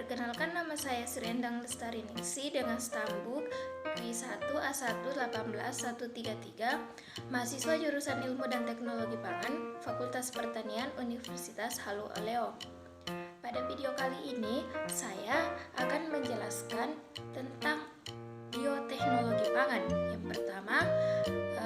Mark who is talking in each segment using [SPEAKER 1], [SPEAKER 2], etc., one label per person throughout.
[SPEAKER 1] Perkenalkan, nama saya Sri Endang Lestari Ningsi dengan stambuk Q1A1181133, mahasiswa jurusan Ilmu dan Teknologi Pangan, Fakultas Pertanian, Universitas Halu Oleo. Pada video kali ini, saya akan menjelaskan tentang bioteknologi pangan. Yang pertama,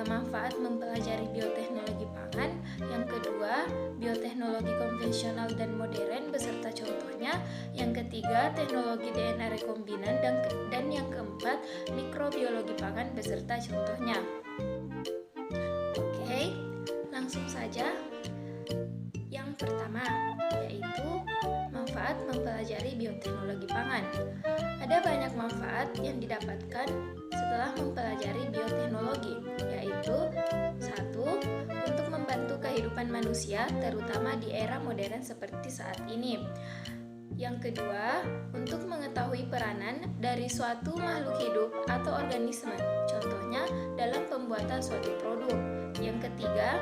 [SPEAKER 1] manfaat mempelajari bioteknologi pangan. Yang kedua, bioteknologi konvensional dan modern beserta contohnya. Yang ketiga, teknologi DNA rekombinan, dan yang keempat, mikrobiologi pangan beserta contohnya. Oke, langsung saja. Yang pertama, yaitu manfaat mempelajari bioteknologi pangan. Ada banyak manfaat yang didapatkan setelah mempelajari bioteknologi, yaitu 1. Untuk membantu kehidupan manusia, terutama di era modern seperti saat ini. Yang kedua, untuk mengetahui peranan dari suatu makhluk hidup atau organisme, contohnya dalam pembuatan suatu produk. Yang ketiga,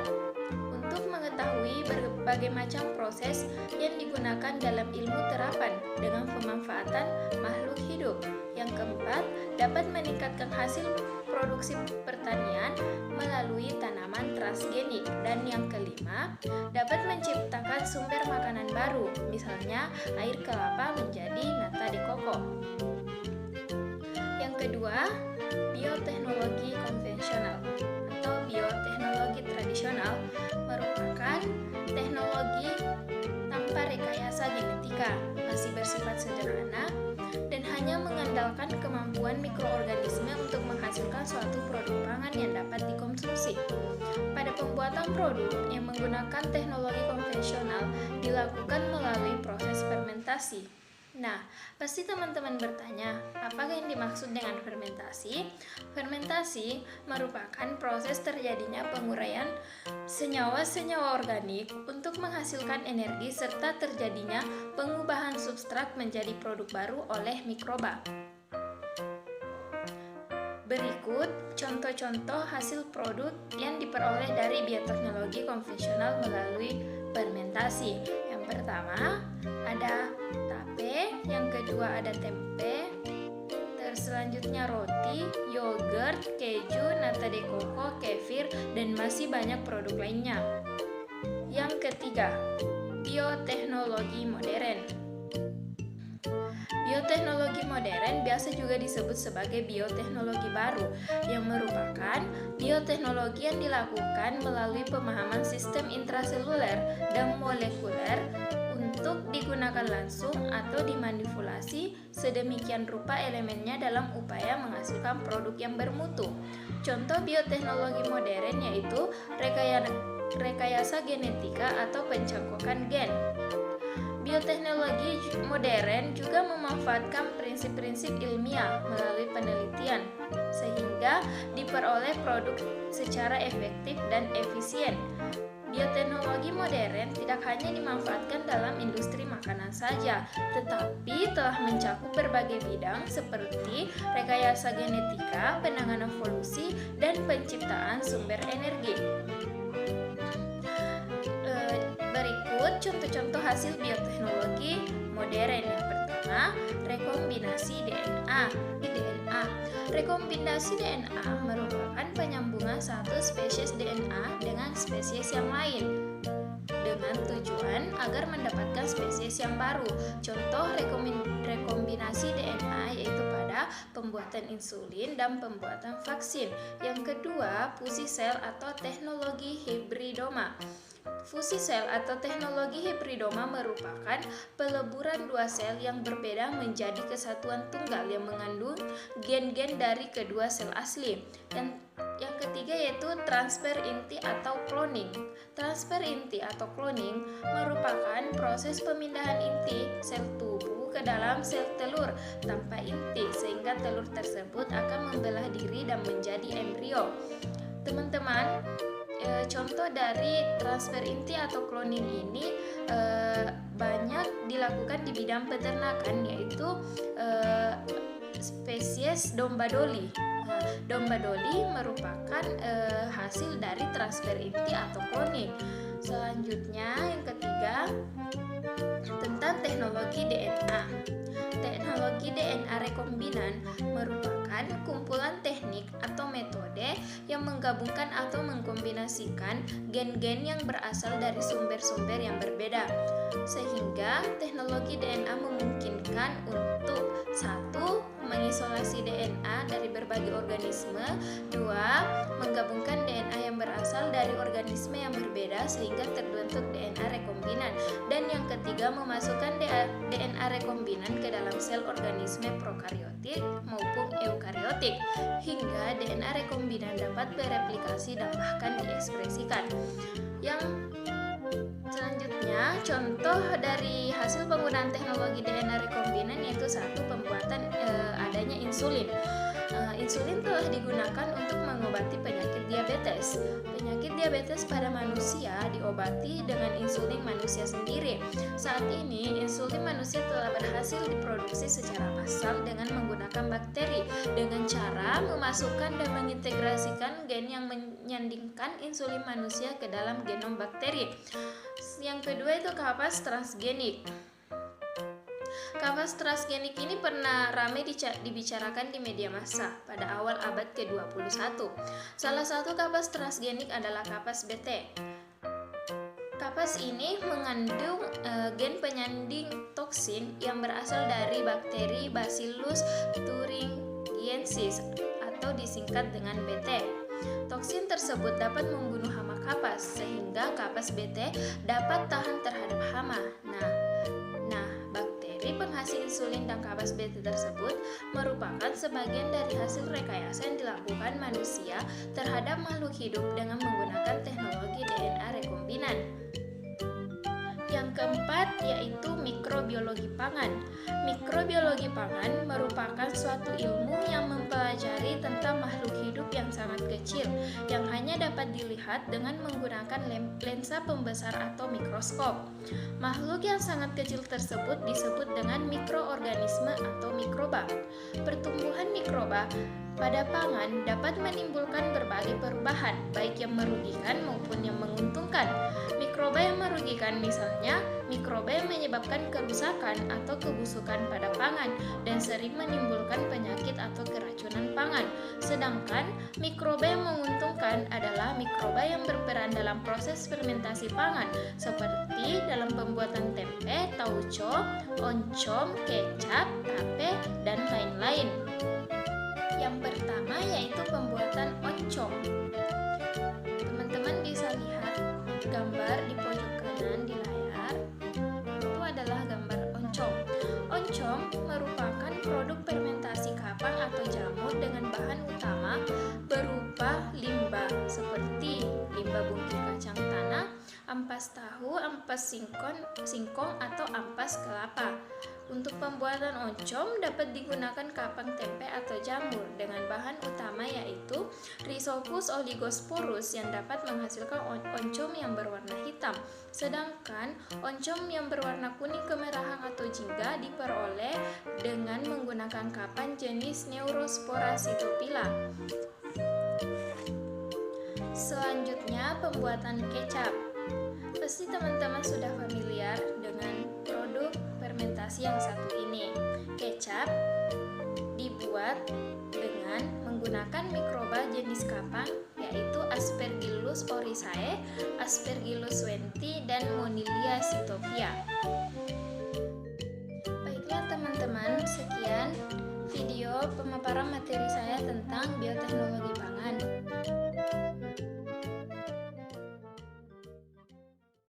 [SPEAKER 1] untuk mengetahui berbagai macam proses yang digunakan dalam ilmu terapan dengan pemanfaatan makhluk hidup. Yang keempat, dapat meningkatkan hasil produksi pertanian melalui tanaman transgenik. Dan yang kelima, dapat menciptakan sumber makanan baru, misalnya air kelapa menjadi nata de coco. Yang kedua, bioteknologi konvensional atau bioteknologi tradisional merupakan teknologi tanpa rekayasa genetika, masih bersifat sederhana, dan hanya mengandalkan kemampuan mikroorganisme untuk menghasilkan suatu produk pangan yang dapat dikonsumsi. Pada pembuatan produk yang menggunakan teknologi konvensional dilakukan melalui proses fermentasi. Nah, pasti teman-teman bertanya, apakah yang dimaksud dengan fermentasi? Fermentasi merupakan proses terjadinya penguraian senyawa-senyawa organik untuk menghasilkan energi serta terjadinya pengubahan substrat menjadi produk baru oleh mikroba. Berikut contoh-contoh hasil produk yang diperoleh dari bioteknologi konvensional melalui fermentasi. Yang pertama, ada tape, yang kedua ada tempe, terus selanjutnya roti, yogurt, keju, nata de coco, kefir, dan masih banyak produk lainnya. Yang ketiga, bioteknologi modern. Bioteknologi modern biasa juga disebut sebagai bioteknologi baru, yang merupakan bioteknologi yang dilakukan melalui pemahaman sistem intraseluler dan molekuler untuk digunakan langsung atau dimanipulasi sedemikian rupa elemennya dalam upaya menghasilkan produk yang bermutu. Contoh bioteknologi modern yaitu rekayasa genetika atau pencangkokan gen. Bioteknologi modern juga memanfaatkan prinsip-prinsip ilmiah melalui penelitian, sehingga diperoleh produk secara efektif dan efisien. Bioteknologi modern tidak hanya dimanfaatkan dalam industri makanan saja, tetapi telah mencakup berbagai bidang seperti rekayasa genetika, penanganan polusi, dan penciptaan sumber energi. Berikut contoh-contoh hasil bioteknologi modern. Yang pertama, rekombinasi DNA. Rekombinasi DNA merupakan penyambungan satu spesies DNA dengan spesies yang lain dengan tujuan agar mendapatkan spesies yang baru. Contoh rekombinasi DNA yaitu pada pembuatan insulin dan pembuatan vaksin. Yang kedua, fusi sel atau teknologi hibridoma. Fusi sel atau teknologi hibridoma merupakan peleburan dua sel yang berbeda menjadi kesatuan tunggal yang mengandung gen-gen dari kedua sel asli. Dan yang ketiga yaitu transfer inti atau cloning. Transfer inti atau cloning merupakan proses pemindahan inti sel tubuh ke dalam sel telur tanpa inti, sehingga telur tersebut akan membelah diri dan menjadi embrio. Teman-teman, contoh dari transfer inti atau cloning ini banyak dilakukan di bidang peternakan, yaitu spesies domba doli. Domba doli merupakan hasil dari transfer inti atau cloning. Selanjutnya yang ketiga, tentang teknologi DNA. rekombinan merupakan kumpulan teknik atau metode yang menggabungkan atau mengkombinasikan gen-gen yang berasal dari sumber-sumber yang berbeda, sehingga teknologi DNA memungkinkan untuk: 1. Mengisolasi DNA dari berbagai organisme. 2. Menggabungkan DNA yang berasal dari organisme yang berbeda sehingga terbentuk DNA rekombinan. Dan yang ketiga, memasukkan DNA rekombinan ke dalam sel organisme prokariotik maupun eukariotik hingga DNA rekombinan dapat bereplikasi dan bahkan diekspresikan. Yang selanjutnya, contoh dari hasil penggunaan teknologi DNA rekombinan yaitu: 1. Pembuatan adanya insulin. Insulin telah digunakan untuk mengobati penyakit diabetes. Penyakit diabetes pada manusia diobati dengan insulin manusia sendiri. Saat ini, insulin manusia telah berhasil diproduksi secara massal dengan menggunakan bakteri dengan cara memasukkan dan mengintegrasikan gen yang menyandingkan insulin manusia ke dalam genom bakteri. Yang kedua itu kapas transgenik. Kapas transgenik ini pernah ramai dibicarakan di media massa pada awal abad ke-21. Salah satu kapas transgenik adalah kapas BT. Kapas ini mengandung gen penyanding toksin yang berasal dari bakteri Bacillus thuringiensis atau disingkat dengan BT. Toksin tersebut dapat membunuh hama kapas sehingga kapas BT dapat tahan terhadap hama. Penghasil insulin dan kapas BT tersebut merupakan sebagian dari hasil rekayasa yang dilakukan manusia terhadap makhluk hidup dengan menggunakan teknologi DNA rekombinan. Yang keempat yaitu mikrobiologi pangan. Mikrobiologi pangan merupakan suatu ilmu yang mempelajari tentang makhluk hidup yang sangat kecil yang hanya dapat dilihat dengan menggunakan lensa pembesar atau mikroskop. Makhluk yang sangat kecil tersebut disebut dengan mikroorganisme atau mikroba. Pertumbuhan mikroba pada pangan dapat menimbulkan berbagai perubahan, baik yang merugikan maupun yang menguntungkan. Mikroba yang merugikan misalnya mikroba yang menyebabkan kerusakan atau kebusukan pada pangan dan sering menimbulkan penyakit atau keracunan pangan. Sedangkan mikroba yang menguntungkan adalah mikroba yang berperan dalam proses fermentasi pangan seperti dalam pembuatan tempe, tauco, oncom, kecap, tape, dan lain-lain. Yang pertama yaitu pembuatan oncom. Teman-teman bisa lihat gambar di pojok kanan di layar. Itu adalah gambar oncom. Oncom merupakan produk fermentasi kapang atau jamur dengan bahan utama berupa limbah seperti limbah bungkil kacang tanah, ampas tahu, ampas singkong atau ampas kelapa. Untuk pembuatan oncom dapat digunakan kapang tempe atau jamur dengan bahan utama yaitu Rhizopus oligosporus yang dapat menghasilkan oncom yang berwarna hitam. Sedangkan oncom yang berwarna kuning kemerahan atau jingga diperoleh dengan menggunakan kapang jenis Neurospora cytopila. Selanjutnya pembuatan kecap. Pasti teman-teman sudah familiar dengan produk fermentasi yang satu ini. Kecap dibuat dengan menggunakan mikroba jenis kapang yaitu Aspergillus oryzae, Aspergillus wenti, dan Monilia cytophia. Baiklah teman-teman, sekian video pemaparan materi saya tentang bioteknologi